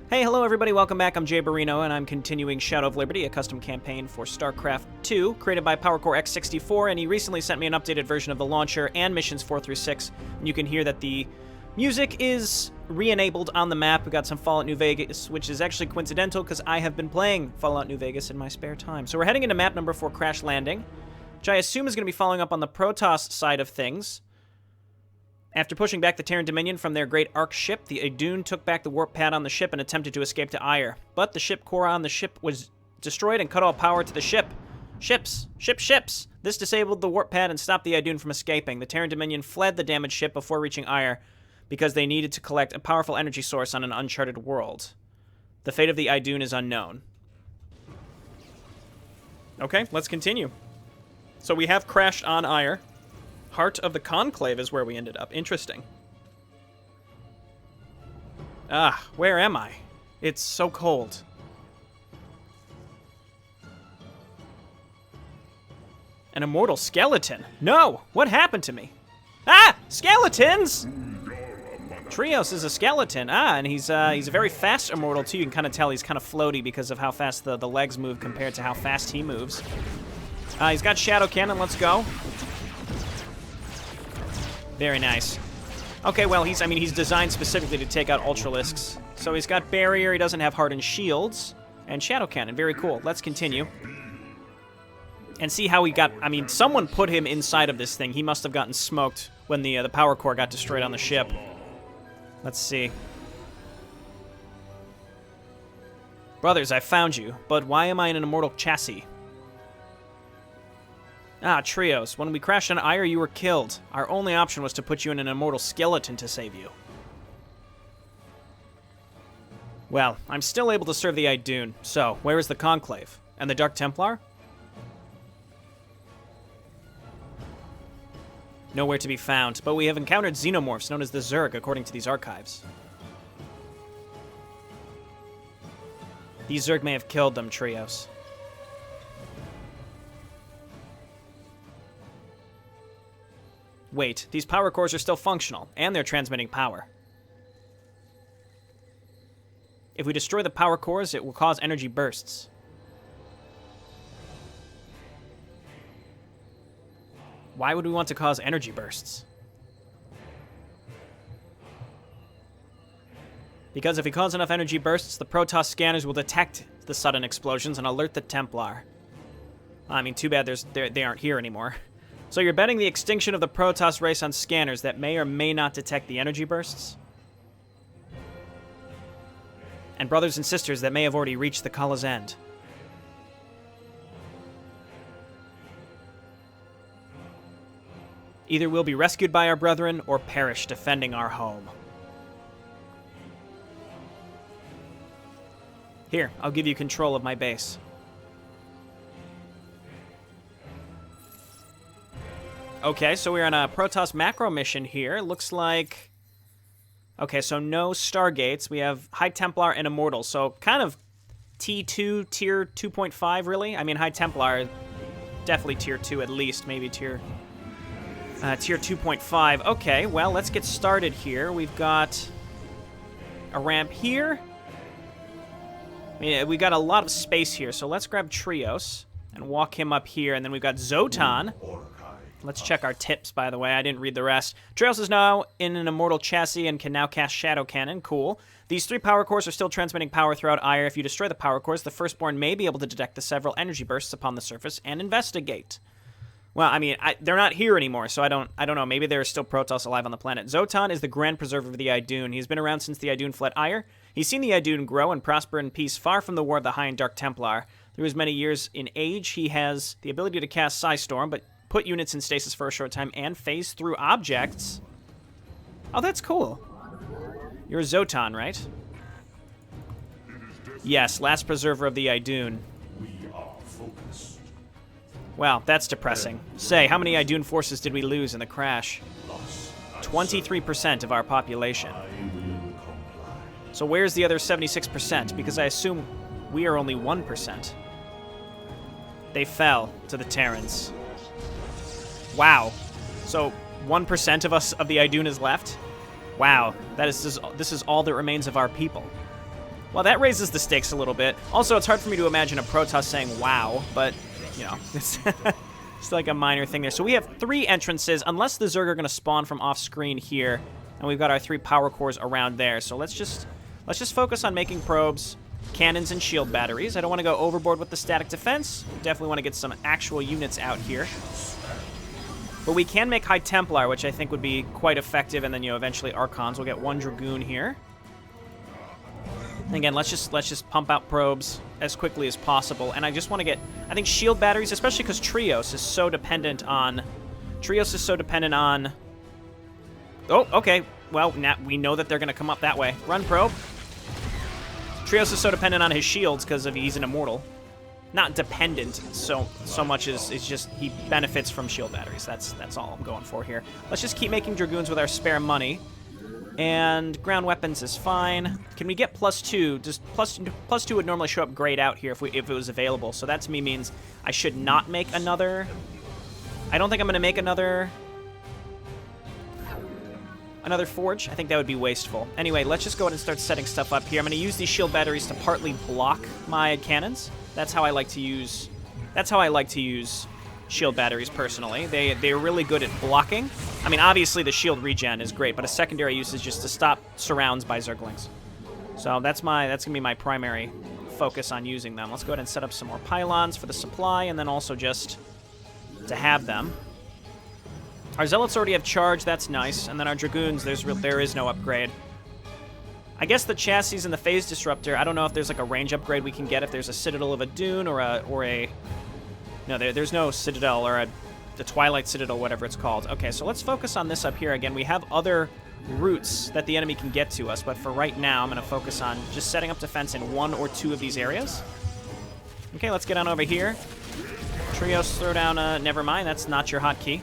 Hey, hello everybody, welcome back. I'm JayborinoPlays, and I'm continuing Shadow of Liberty, a custom campaign for StarCraft 2, created by PowerCore X64, and he recently sent me an updated version of the launcher and missions 4 through 6, and you can hear that the music is re-enabled on the map. We got some Fallout New Vegas, which is actually coincidental because I have been playing Fallout New Vegas in my spare time. So we're heading into map number 4, Crash Landing, which I assume is going to be following up on the Protoss side of things. After pushing back the Terran Dominion from their great Ark ship, the Idun took back the warp pad on the ship and attempted to escape to Ire. But the ship core on the ship was destroyed and cut all power to the ship. Ships! This disabled the warp pad and stopped the Idun from escaping. The Terran Dominion fled the damaged ship before reaching Ire because they needed to collect a powerful energy source on an uncharted world. The fate of the Idun is unknown. Okay, let's continue. So we have crashed on Ire. Heart of the Conclave is where we ended up. Interesting. Ah, where am I? It's so cold. An immortal skeleton. No! What happened to me? Ah! Skeletons! Trios is a skeleton. Ah, and he's a very fast immortal, too. You can kind of tell he's kind of floaty because of how fast the legs move compared to how fast he moves. He's got Shadow Cannon. Let's go. Very nice. Okay, well, he's designed specifically to take out Ultralisks. So he's got Barrier, he doesn't have Hardened Shields, and Shadow Cannon. Very cool. Let's continue. And see how he got... someone put him inside of this thing. He must have gotten smoked when the power core got destroyed on the ship. Let's see. Brothers, I found you, but why am I in an immortal chassis? Ah, Trios. When we crashed on Ire, you were killed. Our only option was to put you in an immortal skeleton to save you. Well, I'm still able to serve the Idun. So, where is the Conclave? And the Dark Templar? Nowhere to be found, but we have encountered xenomorphs known as the Zerg, according to these archives. These Zerg may have killed them, Trios. Wait, these power cores are still functional, and they're transmitting power. If we destroy the power cores, it will cause energy bursts. Why would we want to cause energy bursts? Because if we cause enough energy bursts, the Protoss scanners will detect the sudden explosions and alert the Templar. Too bad they aren't here anymore. So you're betting the extinction of the Protoss race on scanners that may or may not detect the energy bursts? And brothers and sisters that may have already reached the Kala's end. Either we'll be rescued by our brethren or perish defending our home. Here, I'll give you control of my base. Okay, so we're on a Protoss macro mission here. Looks like... Okay, so no Stargates. We have High Templar and Immortal. So kind of T2, tier 2.5, really. High Templar, definitely tier 2 at least. Maybe tier 2.5. Okay, well, let's get started here. We've got a ramp here. We got a lot of space here, so let's grab Trios and walk him up here. And then we've got Zotan. Let's check our tips, by the way. I didn't read the rest. Trios is now in an immortal chassis and can now cast Shadow Cannon. Cool. These 3 power cores are still transmitting power throughout Ire. If you destroy the power cores, the Firstborn may be able to detect the several energy bursts upon the surface and investigate. Well, they're not here anymore, so I don't know. Maybe there are still Protoss alive on the planet. Zotan is the Grand Preserver of the Idun. He's been around since the Idun fled Ire. He's seen the Idun grow and prosper in peace far from the war of the High and Dark Templar. Through his many years in age, he has the ability to cast Psystorm, but put units in stasis for a short time, and phase through objects. Oh, that's cool. You're a Zotan, right? Yes, last preserver of the Idun. Wow, that's depressing. Say, how many Idun forces did we lose in the crash? 23% of our population. So where's the other 76%? Because I assume we are only 1%. They fell to the Terrans. Wow. So 1% of us, of the Idun is left? Wow. This is all that remains of our people. Well, that raises the stakes a little bit. Also, it's hard for me to imagine a Protoss saying wow, but, you know, it's it's like a minor thing there. So we have 3 entrances, unless the Zerg are going to spawn from off-screen here, and we've got our 3 power cores around there. So let's just focus on making probes, cannons, and shield batteries. I don't want to go overboard with the static defense. Definitely want to get some actual units out here. But we can make High Templar, which I think would be quite effective, and then, you know, eventually Archons. We'll get 1 Dragoon here. And again, let's just pump out probes as quickly as possible. And I just want to get, I think, shield batteries, especially because Trios is so dependent on... Oh, okay. Well, now we know that they're going to come up that way. Run, probe. Trios is so dependent on his shields because he's an immortal. Not dependent so much as it's just he benefits from shield batteries. That's all I'm going for here. Let's just keep making Dragoons with our spare money. And ground weapons is fine. Can we get +2? Just +2 would normally show up grayed out here if it was available. So that to me means I should not make another. I don't think I'm going to make another forge. I think that would be wasteful. Anyway, let's just go ahead and start setting stuff up here. I'm going to use these shield batteries to partly block my cannons. That's how I like to use. That's how I like to use shield batteries personally. They're really good at blocking. I mean, obviously the shield regen is great, but a secondary use is just to stop surrounds by Zerglings. So that's gonna be my primary focus on using them. Let's go ahead and set up some more pylons for the supply, and then also just to have them. Our zealots already have charge. That's nice, and then our dragoons. There is no upgrade. I guess the chassis and the phase disruptor. I don't know if there's like a range upgrade we can get if there's a Citadel of Adun or a. No, there's no Citadel or the Twilight Citadel, whatever it's called. Okay, so let's focus on this up here. Again, we have other routes that the enemy can get to us, but for right now, I'm going to focus on just setting up defense in 1 or 2 of these areas. Okay, let's get on over here. Trios, throw down, never mind, that's not your hotkey.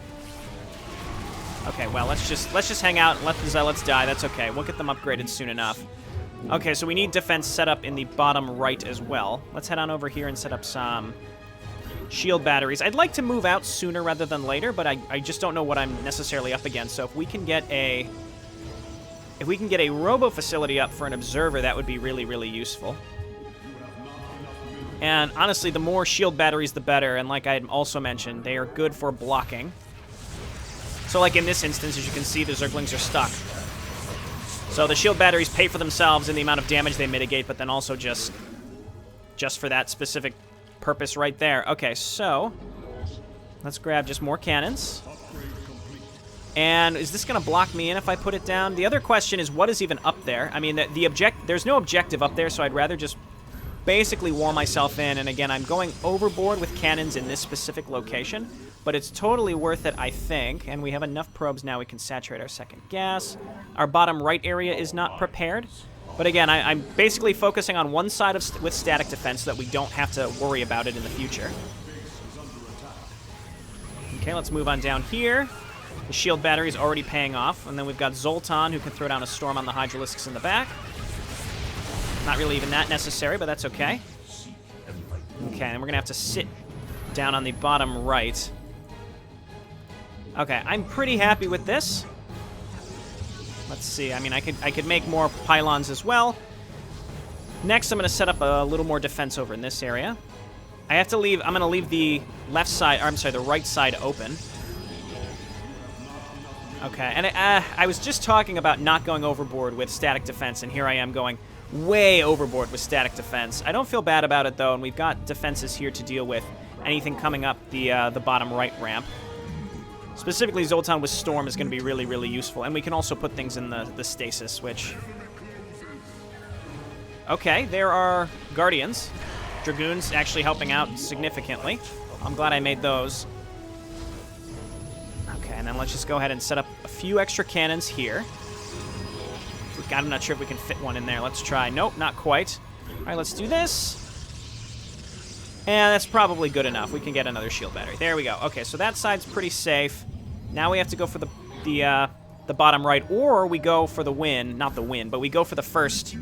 Okay, well, let's just hang out and let the zealots die. That's okay. We'll get them upgraded soon enough. Okay, so we need defense set up in the bottom right as well. Let's head on over here and set up some shield batteries. I'd like to move out sooner rather than later, but I just don't know what I'm necessarily up against. So if we can get a robo facility up for an observer, that would be really, really useful. And honestly, the more shield batteries, the better. And like I had also mentioned, they are good for blocking. So like in this instance, as you can see, the Zerglings are stuck. So the shield batteries pay for themselves in the amount of damage they mitigate, but then also just for that specific purpose right there. Okay, so let's grab just more cannons. And is this going to block me in if I put it down? The other question is, what is even up there? I mean, there's no objective up there, so I'd rather just basically wall myself in. And again, I'm going overboard with cannons in this specific location, but it's totally worth it, I think. And we have enough probes now we can saturate our second gas. Our bottom right area is not prepared. But again, I'm basically focusing on one side with static defense so that we don't have to worry about it in the future. Okay, let's move on down here. The shield battery is already paying off. And then we've got Zoltan, who can throw down a storm on the Hydralisks in the back. Not really even that necessary, but that's okay. Okay, and we're going to have to sit down on the bottom right. Okay, I'm pretty happy with this. Let's see. I mean, I could make more pylons as well. Next, I'm going to set up a little more defense over in this area. I'm going to leave the left side, or I'm sorry, the right side open. Okay, and I was just talking about not going overboard with static defense, and here I am going way overboard with static defense. I don't feel bad about it, though, and we've got defenses here to deal with anything coming up the bottom right ramp. Specifically, Zoltan with Storm is going to be really, really useful. And we can also put things in the stasis, which... Okay, there are Guardians. Dragoons actually helping out significantly. I'm glad I made those. Okay, and then let's just go ahead and set up a few extra cannons here. I'm not sure if we can fit one in there. Let's try. Nope, not quite. All right, let's do this. And that's probably good enough. We can get another shield battery. There we go. Okay, so that side's pretty safe. Now we have to go for the bottom right, or we go for the win. Not the win, but we go for the first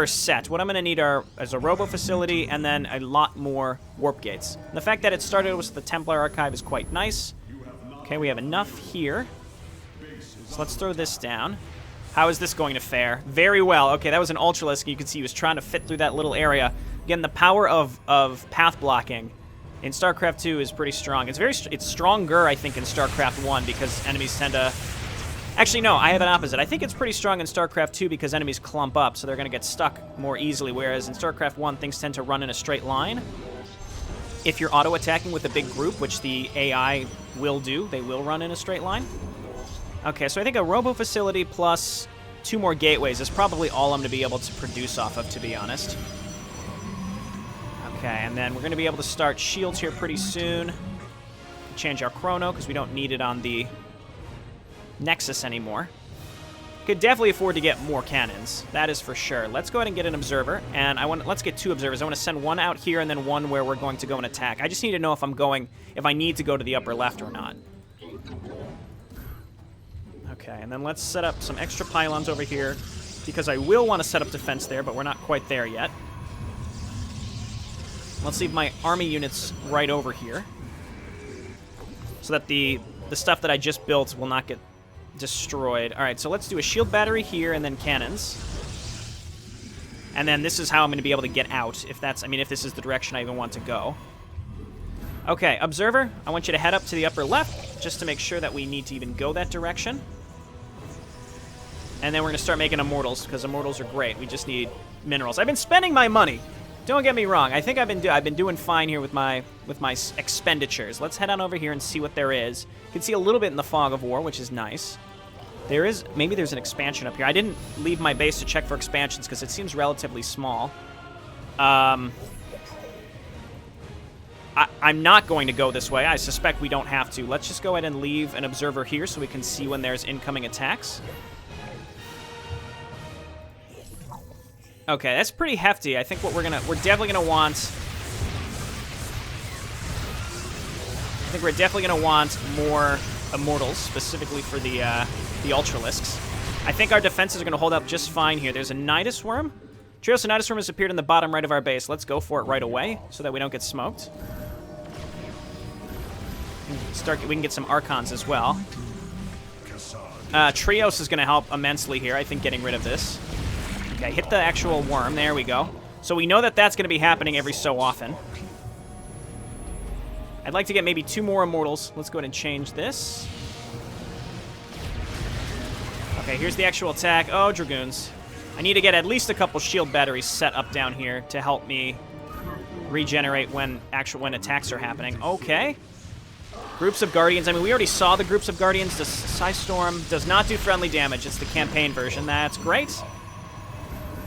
set. What I'm going to need is a robo facility and then a lot more warp gates. And the fact that it started with the Templar archive is quite nice. Okay, we have enough here. So let's throw this down. How is this going to fare? Very well. Okay, that was an Ultralisk. You can see he was trying to fit through that little area. Again, the power of path blocking in StarCraft 2 is pretty strong. It's stronger, I think, in StarCraft 1 because enemies tend to... Actually, no, I have an opposite. I think it's pretty strong in StarCraft 2 because enemies clump up, so they're going to get stuck more easily, whereas in StarCraft 1, things tend to run in a straight line. If you're auto-attacking with a big group, which the AI will do, they will run in a straight line. Okay, so I think a robo-facility plus 2 more gateways is probably all I'm going to be able to produce off of, to be honest. Okay, and then we're going to be able to start shields here pretty soon. Change our chrono, because we don't need it on the Nexus anymore. Could definitely afford to get more cannons. That is for sure. Let's go ahead and get an observer, and let's get 2 observers. I want to send one out here and then one where we're going to go and attack. I just need to know if I need to go to the upper left or not. Okay, and then let's set up some extra pylons over here, because I will want to set up defense there, but we're not quite there yet. Let's leave my army units right over here, so that the stuff that I just built will not get destroyed. All right, so let's do a shield battery here and then cannons. And then this is how I'm going to be able to get out, if this is the direction I even want to go. Okay, observer, I want you to head up to the upper left, just to make sure that we need to even go that direction. And then we're going to start making immortals, because immortals are great. We just need minerals. I've been spending my money. Don't get me wrong. I think I've been doing fine here with my expenditures. Let's head on over here and see what there is. You can see a little bit in the fog of war, which is nice. Maybe there's an expansion up here. I didn't leave my base to check for expansions because it seems relatively small. I'm not going to go this way. I suspect we don't have to. Let's just go ahead and leave an observer here so we can see when there's incoming attacks. Okay, that's pretty hefty. I think we're definitely gonna want... I think we're definitely gonna want more immortals, specifically for the Ultralisks. I think our defenses are gonna hold up just fine here. There's a Nidus Worm. Trios and Nidus Worm has appeared in the bottom right of our base. Let's go for it right away, so that we don't get smoked. We can get some Archons as well. Trios is gonna help immensely here, I think, getting rid of this. Okay, hit the actual worm. There we go. So we know that that's going to be happening every so often. I'd like to get maybe 2 more immortals. Let's go ahead and change this. Okay, here's the actual attack. Oh, Dragoons. I need to get at least a couple shield batteries set up down here to help me regenerate when attacks are happening. Okay. Groups of Guardians. I mean, we already saw the groups of Guardians. The Psystorm does not do friendly damage. It's the campaign version. That's great.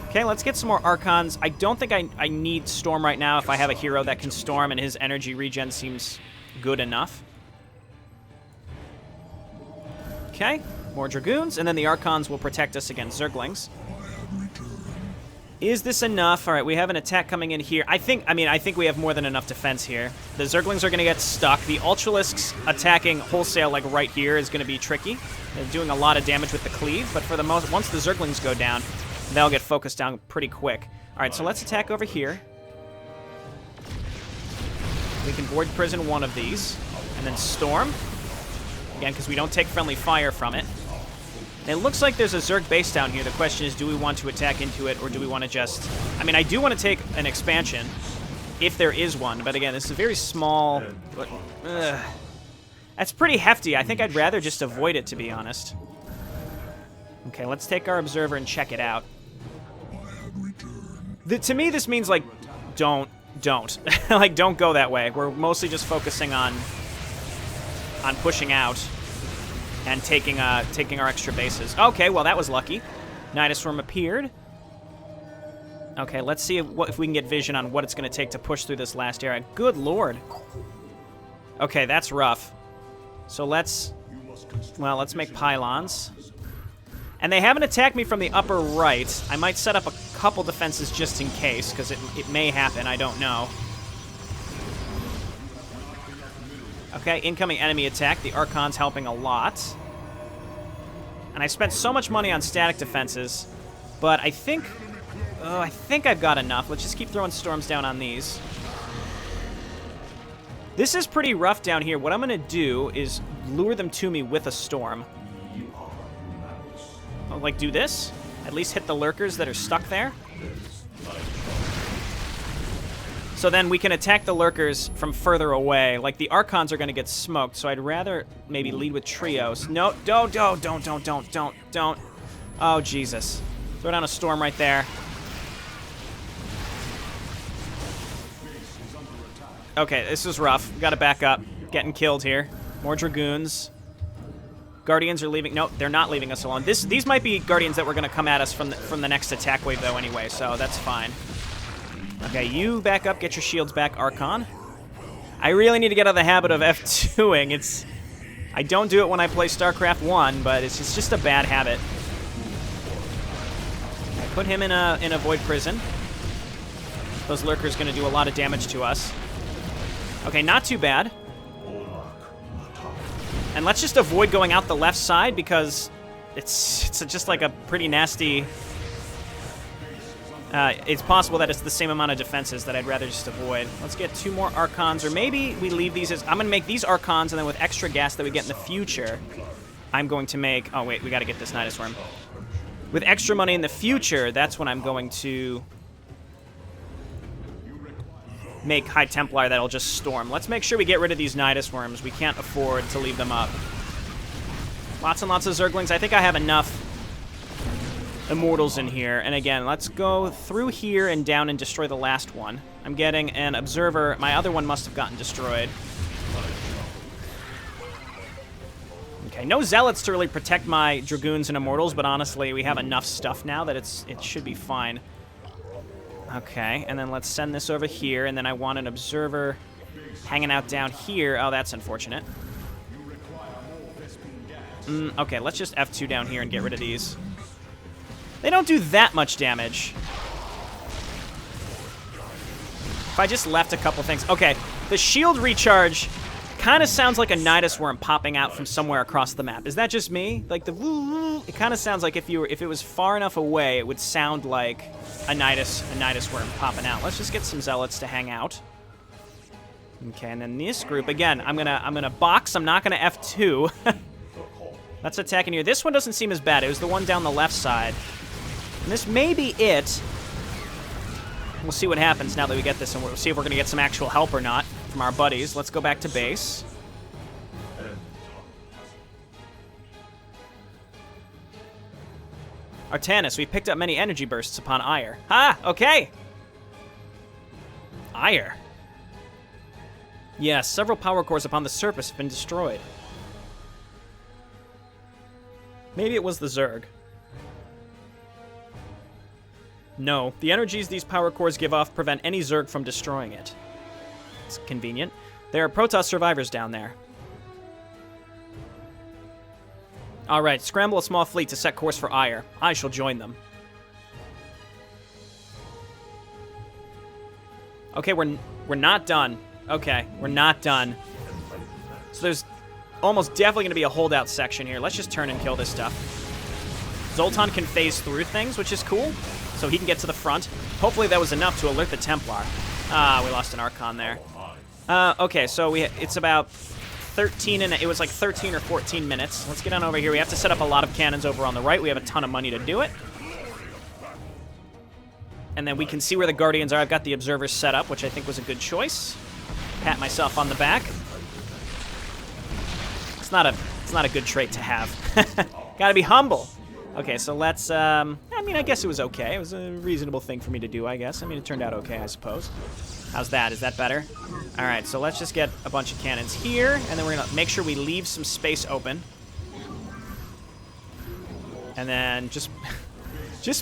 Okay, let's get some more Archons. I don't think I need Storm right now if I have a hero that can Storm and his energy regen seems good enough. Okay, more Dragoons, and then the Archons will protect us against Zerglings. Is this enough? All right, we have an attack coming in here. I think we have more than enough defense here. The Zerglings are going to get stuck. The Ultralisks attacking wholesale, like right here, is going to be tricky. They're doing a lot of damage with the cleave, but once the Zerglings go down, they'll get focused down pretty quick. All right, so let's attack over here. We can Void Prison one of these, and then Storm. Again, because we don't take friendly fire from it. And it looks like there's a Zerg base down here. The question is, do we want to attack into it, or do we want to just... I mean, I do want to take an expansion, if there is one. But again, this is a very small... That's pretty hefty. I think I'd rather just avoid it, to be honest. Okay, let's take our observer and check it out. To me, this means, like, don't. Like, don't go that way. We're mostly just focusing on pushing out and taking our extra bases. Okay, well, that was lucky. Nidus Worm appeared. Okay, let's see if we can get vision on what it's going to take to push through this last area. Good lord. Okay, that's rough. So let's make pylons. And they haven't attacked me from the upper right. I might set up a couple defenses just in case, because it may happen. I don't know. Okay, incoming enemy attack. The Archon's helping a lot. And I spent so much money on static defenses, but I think I've got enough. Let's just keep throwing storms down on these. This is pretty rough down here. What I'm going to do is lure them to me with a storm. like, do this. At least hit the lurkers that are stuck there. So then we can attack the lurkers from further away. Like, the Archons are going to get smoked, so I'd rather maybe lead with trios. No, don't. Oh, Jesus. Throw down a storm right there. Okay, this is rough. We got to back up. Getting killed here. More Dragoons. Guardians are leaving. Nope, they're not leaving us alone. These might be Guardians that were going to come at us from the next attack wave, though, anyway, so that's fine. Okay, you back up. Get your shields back, Archon. I really need to get out of the habit of F2ing. I don't do it when I play StarCraft 1, but it's just a bad habit. I put him in a void prison. Those lurkers going to do a lot of damage to us. Okay, not too bad. And let's just avoid going out the left side because it's just like a pretty nasty... it's possible that it's the same amount of defenses that I'd rather just avoid. Let's get 2 more Archons, or maybe we leave these as... I'm going to make these Archons, and then with extra gas that we get in the future, I'm going to make... Oh, wait, we got to get this Nidus Worm. With extra money in the future, that's when I'm going to make High Templar that'll just storm. Let's make sure we get rid of these Nidus Worms. We can't afford to leave them up. Lots and lots of Zerglings. I think I have enough Immortals in here. And again, let's go through here and down and destroy the last one. I'm getting an Observer. My other one must have gotten destroyed. Okay, no Zealots to really protect my Dragoons and Immortals, but honestly, we have enough stuff now that it should be fine. Okay, and then let's send this over here, and then I want an Observer hanging out down here. Oh, that's unfortunate. Okay, let's just F2 down here and get rid of these. They don't do that much damage. If I just left a couple things. Okay, the shield recharge kind of sounds like a Nidus Worm popping out from somewhere across the map. Is that just me? Like the woo, it kind of sounds like if it was far enough away, it would sound like a Nidus Worm popping out. Let's just get some Zealots to hang out. Okay, and then this group again. I'm gonna box. I'm not gonna F2. Let's attack in here. This one doesn't seem as bad. It was the one down the left side. And this may be it. We'll see what happens now that we get this, and we'll see if we're going to get some actual help or not from our buddies. Let's go back to base. Arcturus, we picked up many energy bursts upon ire. Ah, okay. Ire. Yes, several power cores upon the surface have been destroyed. Maybe it was the Zerg. No, the energies these power cores give off prevent any Zerg from destroying it. It's convenient. There are Protoss survivors down there. Alright, scramble a small fleet to set course for Ire. I shall join them. Okay, we're not done. Okay, we're not done. So there's almost definitely going to be a holdout section here. Let's just turn and kill this stuff. Zoltan can phase through things, which is cool. So he can get to the front. Hopefully that was enough to alert the Templar. Ah, we lost an Archon there. Okay, so it's about 13 and it was like 13 or 14 minutes. Let's get on over here. We have to set up a lot of cannons over on the right. We have a ton of money to do it. And then we can see where the Guardians are. I've got the Observers set up, which I think was a good choice. Pat myself on the back. It's not a good trait to have. Gotta be humble. Okay, so let's, I mean, I guess it was okay. It was a reasonable thing for me to do, I guess. I mean, it turned out okay, I suppose. How's that? Is that better? All right, so let's just get a bunch of cannons here, and then we're going to make sure we leave some space open. And then just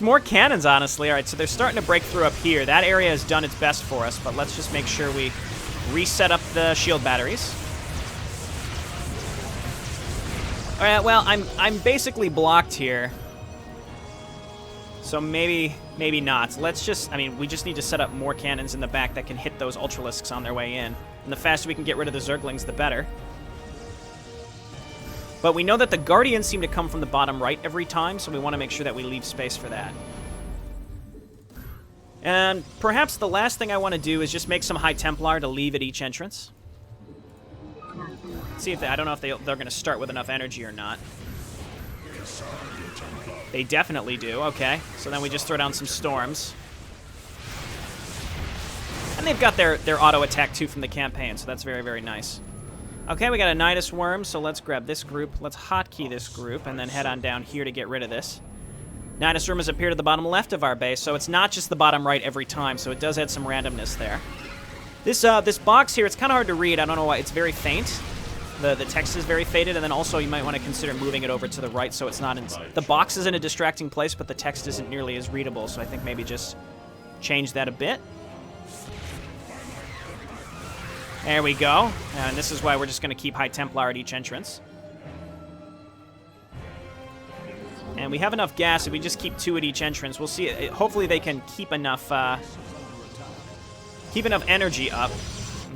more cannons, honestly. All right, so they're starting to break through up here. That area has done its best for us, but let's just make sure we reset up the shield batteries. All right, well, I'm basically blocked here. So maybe not. Let's just, I mean, we just need to set up more cannons in the back that can hit those Ultralisks on their way in. And the faster we can get rid of the Zerglings, the better. But we know that the Guardians seem to come from the bottom right every time, so we want to make sure that we leave space for that. And perhaps the last thing I want to do is just make some High Templar to leave at each entrance. See if I don't know if they're going to start with enough energy or not. They definitely do. Okay, so then we just throw down some storms. And they've got their auto attack too from the campaign, so that's very, very nice. Okay, we got a Nidus Worm, so let's grab this group. Let's hotkey this group and then head on down here to get rid of this. Nidus Worm has appeared at the bottom left of our base, so it's not just the bottom right every time, so it does add some randomness there. This box here, it's kind of hard to read. I don't know why. It's very faint. The text is very faded, and then also you might want to consider moving it over to the right so it's not in... The box is in a distracting place, but the text isn't nearly as readable, so I think maybe just change that a bit. There we go. And this is why we're just going to keep High Templar at each entrance. And we have enough gas if we just keep 2 at each entrance. We'll see. Hopefully they can keep enough energy up.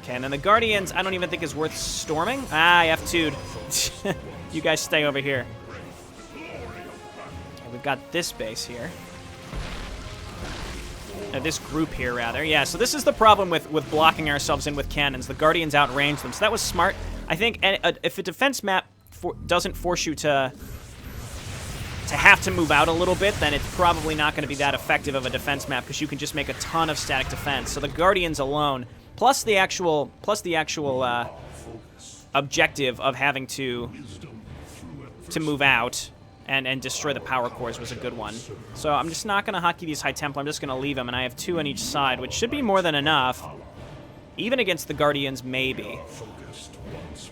Okay, and then the Guardians, I don't even think is worth storming. Ah, I have 2'd. You guys stay over here. Okay, we've got this base here. This group here, rather. Yeah, so this is the problem with blocking ourselves in with cannons. The Guardians outrange them, so that was smart. I think if a defense map doesn't force you to have to move out a little bit, then it's probably not going to be that effective of a defense map because you can just make a ton of static defense. So the Guardians alone, plus the actual objective of having to move out and destroy the power cores was a good one. So I'm just not going to hotkey these High Templar. I'm just going to leave them, and I have 2 on each side, which should be more than enough. Even against the Guardians, maybe.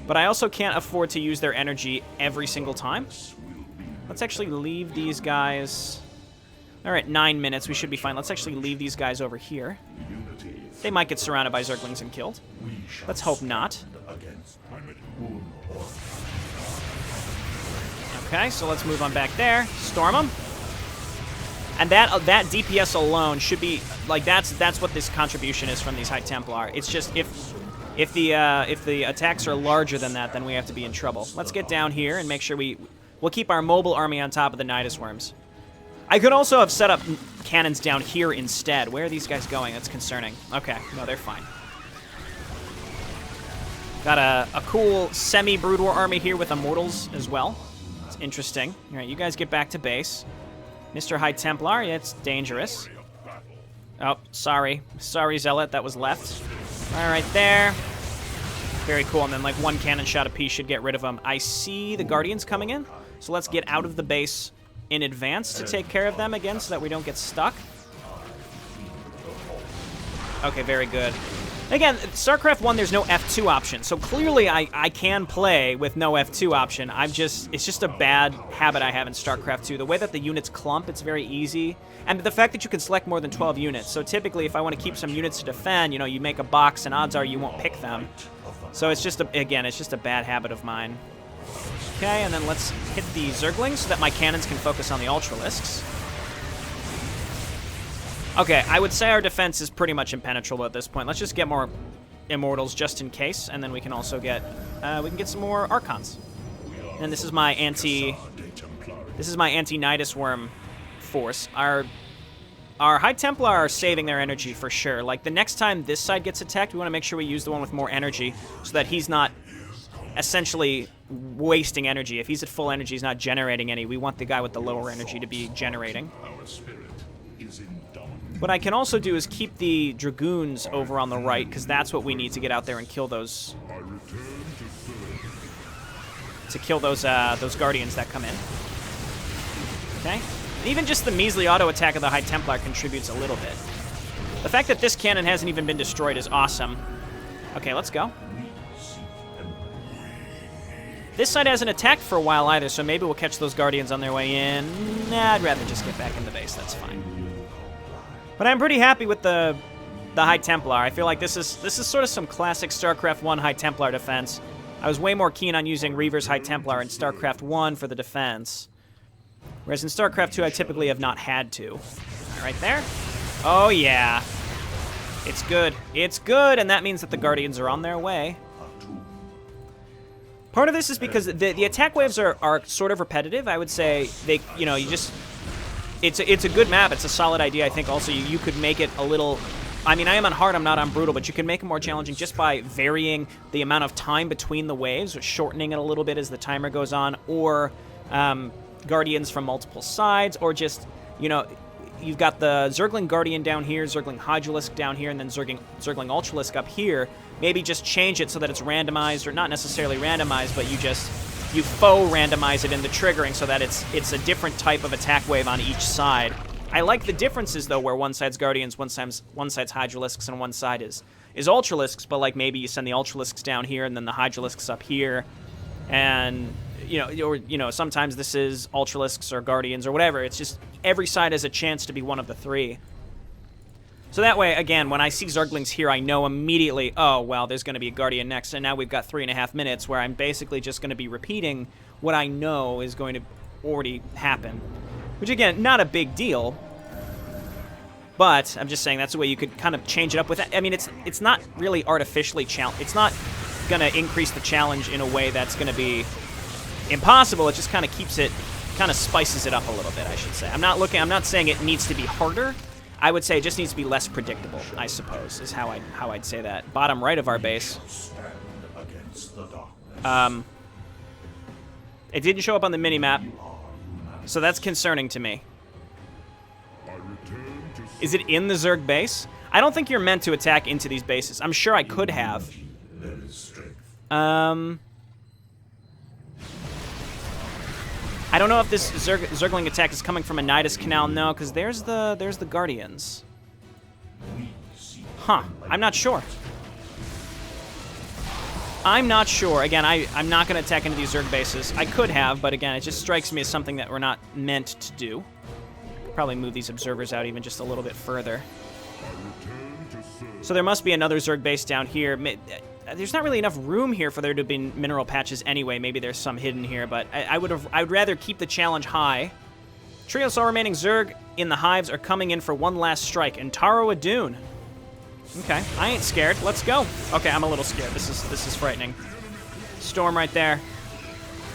But I also can't afford to use their energy every single time. Let's actually leave these guys... All right, 9 minutes. We should be fine. Let's actually leave these guys over here. They might get surrounded by Zerglings and killed. Let's hope not. Okay, so let's move on back there. Storm them. And that DPS alone should be... Like, that's what this contribution is from these High Templar. It's just if the attacks are larger than that, then we have to be in trouble. Let's get down here and make sure we'll keep our mobile army on top of the Nidus Worms. I could also have set up cannons down here instead. Where are these guys going? That's concerning. Okay, no, they're fine. Got a cool semi-Brood War army here with Immortals as well. It's interesting. All right, you guys get back to base. Mr. High Templar, yeah, it's dangerous. Oh, sorry. Sorry, Zealot, that was left. All right, there. Very cool, and then like 1 cannon shot apiece should get rid of them. I see the Guardians coming in, so let's get out of the base in advance to take care of them again so that we don't get stuck. Okay, very good. Again, StarCraft 1, there's no F2 option, so clearly I can play with no F2 option. It's just a bad habit I have in StarCraft 2. The way that the units clump, it's very easy. And the fact that you can select more than 12 units. So typically, if I want to keep some units to defend, you know, you make a box and odds are you won't pick them. So it's just, again, it's just a bad habit of mine. Okay, and then let's hit the Zerglings so that my cannons can focus on the Ultralisks. Okay, I would say our defense is pretty much impenetrable at this point. Let's just get more Immortals just in case, and then we can also get we can get some more Archons. And this is my anti-Nidus Worm force. Our High Templar are saving their energy for sure. Like the next time this side gets attacked, we want to make sure we use the one with more energy so that he's not essentially wasting energy. If he's at full energy, he's not generating any. We want the guy with the lower energy to be generating. What I can also do is keep the Dragoons over on the right, because that's what we need to get out there and kill those... those Guardians that come in. Okay? And even just the measly auto attack of the High Templar contributes a little bit. The fact that this cannon hasn't even been destroyed is awesome. Okay, let's go. This side hasn't attacked for a while either, so maybe we'll catch those Guardians on their way in. Nah, I'd rather just get back in the base. That's fine. But I'm pretty happy with the High Templar. I feel like this is sort of some classic StarCraft 1 High Templar defense. I was way more keen on using Reaver's High Templar in StarCraft 1 for the defense. Whereas in StarCraft 2, I typically have not had to. All right, there. Oh, yeah. It's good. It's good, and that means that the Guardians are on their way. Part of this is because the attack waves are sort of repetitive. I would say they, you know, you just... It's a good map. It's a solid idea. I think also you could make it a little... I mean, I am on hard, I'm not on brutal, but you can make it more challenging just by varying the amount of time between the waves, or shortening it a little bit as the timer goes on, or Guardians from multiple sides, or just, you know, you've got the Zergling Guardian down here, Zergling Hydralisk down here, and then Zergling Ultralisk up here. Maybe just change it so that it's randomized, or not necessarily randomized, but you faux randomize it into triggering so that it's a different type of attack wave on each side. I like the differences, though, where one side's Guardians, one side's Hydralisks, and one side is Ultralisks, but, like, maybe you send the Ultralisks down here and then the Hydralisks up here, and, you know, sometimes this is Ultralisks or Guardians or whatever. It's just every side has a chance to be one of the three. So that way, again, when I see Zerglings here, I know immediately, oh, well, there's going to be a Guardian next, and now we've got 3.5 minutes where I'm basically just going to be repeating what I know is going to already happen. Which, again, not a big deal, but I'm just saying that's the way you could kind of change it up with that. I mean, it's not really artificially challenged. It's not going to increase the challenge in a way that's going to be impossible. It just kind of keeps it, kind of spices it up a little bit, I should say. I'm not saying it needs to be harder. I would say it just needs to be less predictable, I suppose, is how I'd say that. Bottom right of our base. It didn't show up on the mini-map, so that's concerning to me. Is it in the Zerg base? I don't think you're meant to attack into these bases. I'm sure I could have. I don't know if this Zergling attack is coming from a Nidus Canal. No, because there's the Guardians. Huh. I'm not sure. I'm not sure. Again, I'm not going to attack into these Zerg bases. I could have, but again, it just strikes me as something that we're not meant to do. Probably move these observers out even just a little bit further. So there must be another Zerg base down here. There's not really enough room here for there to be mineral patches anyway. Maybe there's some hidden here, but I'd rather keep the challenge high. Trios all remaining Zerg in the hives are coming in for one last strike. And Taro Adun. Okay, I ain't scared. Let's go. Okay, I'm a little scared. This is frightening. Storm right there.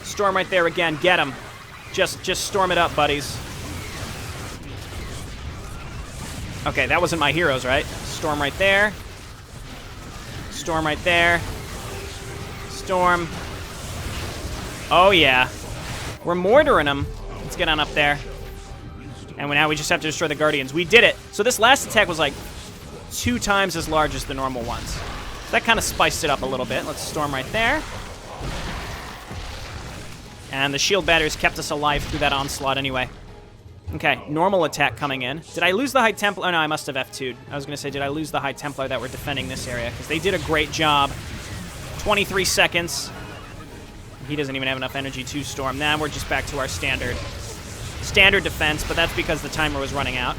Storm right there again. Get him. Just storm it up, buddies. Okay, that wasn't my heroes, right? Storm right there. Storm right there. Storm. Oh, yeah. We're mortaring them. Let's get on up there. And now we just have to destroy the Guardians. We did it. So this last attack was like 2 times as large as the normal ones. So that kind of spiced it up a little bit. Let's storm right there. And the shield batteries kept us alive through that onslaught anyway. Okay, normal attack coming in. Did I lose the High Templar? Oh, no, I must have F2'd. I was going to say, did I lose the High Templar that were defending this area? Because they did a great job. 23 seconds. He doesn't even have enough energy to storm. Now we're just back to our standard defense, but that's because the timer was running out.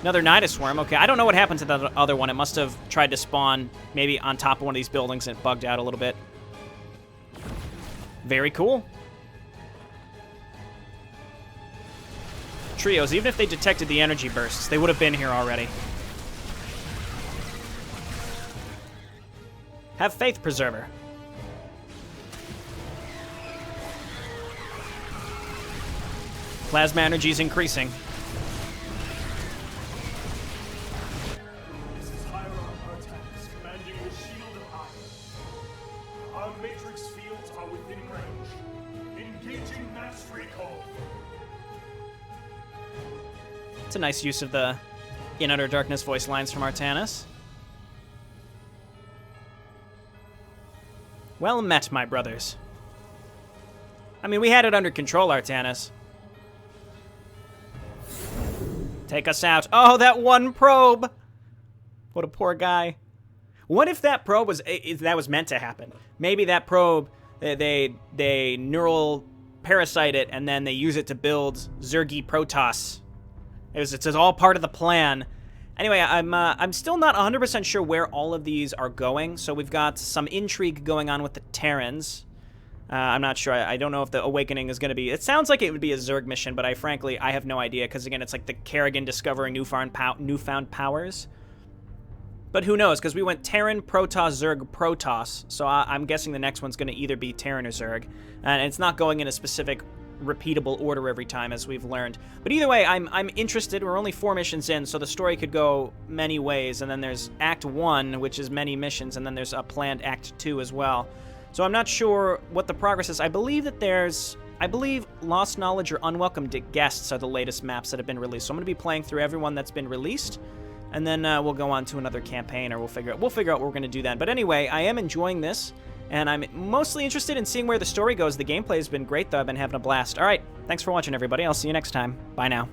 Another Nidus Worm. Okay, I don't know what happened to the other one. It must have tried to spawn maybe on top of one of these buildings and it bugged out a little bit. Very cool. Trios, even if they detected the energy bursts, they would have been here already. Have faith, Preserver. Plasma energy is increasing. This is Hierarch Arcturus, commanding the Shield of Iron. Our matrix fields are within range. Engaging mass recall. It's a nice use of the In Utter Darkness voice lines from Artanis. Well met, my brothers. I mean, we had it under control, Artanis. Take us out. Oh, that one probe! What a poor guy. What if that probe was meant to happen? Maybe that probe, they neural parasite it, and then they use it to build Zergy Protoss. It's all part of the plan. Anyway, I'm still not 100% sure where all of these are going. So we've got some intrigue going on with the Terrans. I'm not sure. I don't know if the Awakening is going to be... It sounds like it would be a Zerg mission, but frankly, I have no idea. Because, again, it's like the Kerrigan discovering newfound powers. But who knows? Because we went Terran, Protoss, Zerg, Protoss. So I'm guessing the next one's going to either be Terran or Zerg. And it's not going in a specific repeatable order every time, as we've learned. But either way, I'm interested. We're only 4 missions in, so the story could go many ways. And then there's Act 1, which is many missions, and then there's a planned Act 2 as well. So I'm not sure what the progress is. I believe that there's I believe Lost Knowledge or Unwelcome Guests are the latest maps that have been released. So I'm going to be playing through everyone that's been released, and then we'll go on to another campaign, or we'll figure out what we're going to do then. But anyway, I am enjoying this, and I'm mostly interested in seeing where the story goes. The gameplay has been great, though. I've been having a blast. All right, thanks for watching, everybody. I'll see you next time. Bye now.